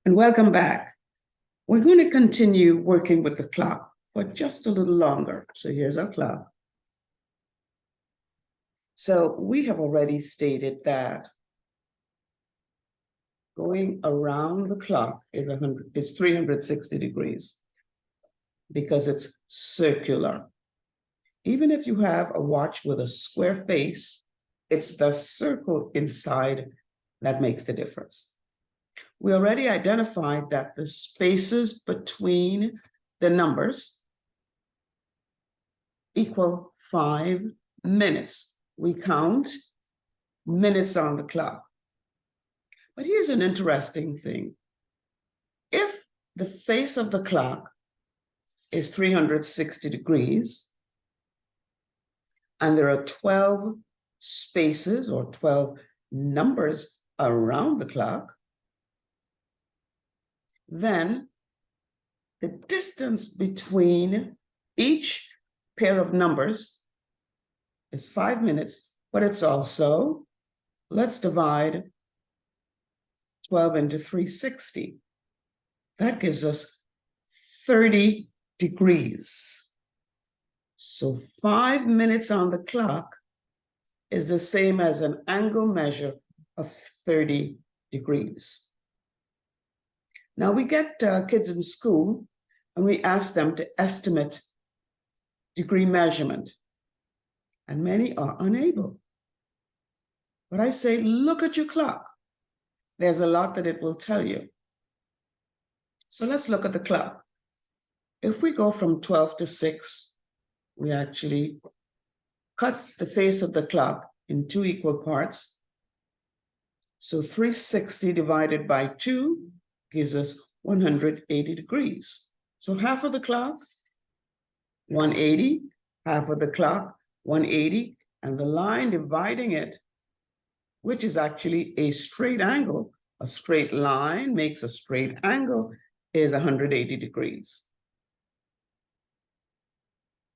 and welcome back. We're going to continue working with the clock for just a little longer. So here's our clock. So we have already stated that going around the clock is 360 degrees because it's circular. Even if you have a watch with a square face, it's the circle inside that makes the difference. We already identified that the spaces between the numbers equal 5 minutes. We count minutes on the clock. But here's an interesting thing. If the face of the clock is 360 degrees, and there are 12 spaces or 12 numbers around the clock, then the distance between each pair of numbers is 5 minutes, but it's also, let's divide 12 into 360. That gives us 30 degrees. So 5 minutes on the clock is the same as an angle measure of 30 degrees. Now we get kids in school and we ask them to estimate degree measurement, and many are unable. But I say, look at your clock. There's a lot that it will tell you. So let's look at the clock. If we go from 12 to 6, we actually cut the face of the clock in 2 equal parts. So 360 divided by 2 gives us 180 degrees. So half of the clock, 180, half of the clock, 180, and the line dividing it, which is actually a straight angle, a straight line makes a straight angle, is 180 degrees.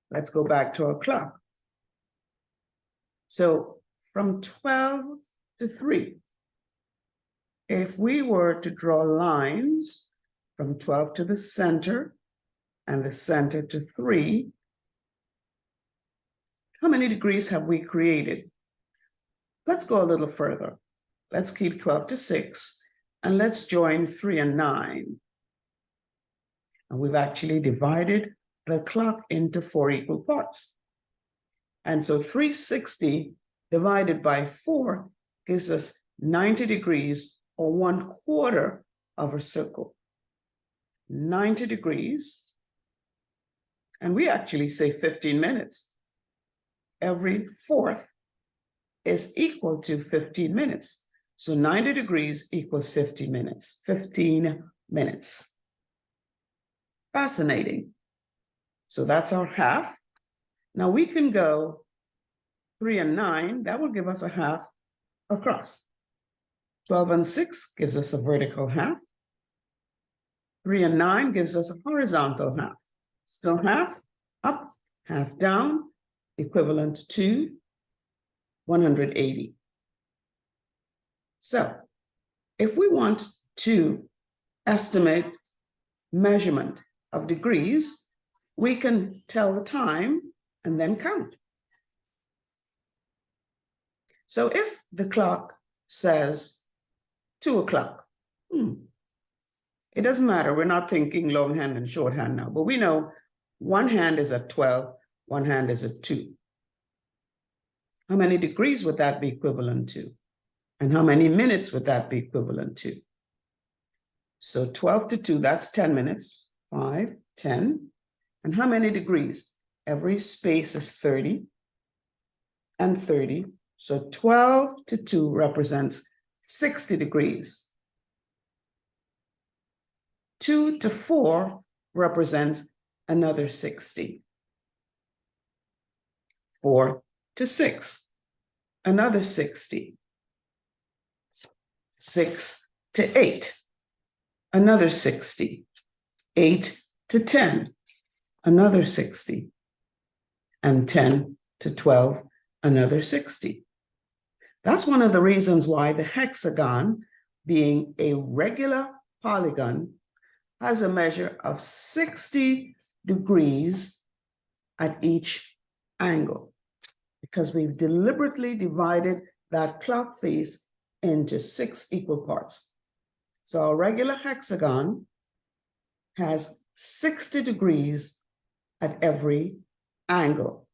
Let's go back to our clock. So from 12 to 3, if we were to draw lines from 12 to the center and the center to 3, how many degrees have we created? Let's go a little further. Let's keep 12 to 6 and let's join 3 and 9. And we've actually divided the clock into 4 equal parts. And so 360 divided by 4 gives us 90 degrees, or 1/4 of a circle. 90 degrees. And we actually say 15 minutes. Every fourth is equal to 15 minutes. So 90 degrees equals 50 minutes. 15 minutes. Fascinating. So that's our half. Now we can go 3 and 9. That will give us a half across. 12 and 6 gives us a vertical half. 3 and 9 gives us a horizontal half. Still half up, half down, equivalent to 180. So if we want to estimate measurement of degrees, we can tell the time and then count. So if the clock says 2 o'clock, it doesn't matter. We're not thinking longhand and shorthand now, but we know one hand is at 12, one hand is at 2. How many degrees would that be equivalent to? And how many minutes would that be equivalent to? So 12 to 2, that's 10 minutes, 5, 10. And how many degrees? Every space is 30 and 30. So 12 to 2 represents 60 degrees. 2 to 4 represents another 60. 4 to 6, another 60. 6 to 8, another 60. 8 to 10, another 60. And 10 to 12, another 60. That's one of the reasons why the hexagon, being a regular polygon has a measure of 60 degrees at each angle, because we've deliberately divided that clock face into 6 equal parts. So a regular hexagon has 60 degrees at every angle.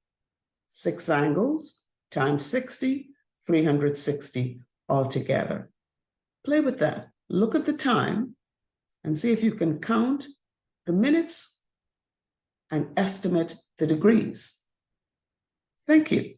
6 angles times 60, 360 altogether. Play with that. Look at the time and see if you can count the minutes and estimate the degrees. Thank you.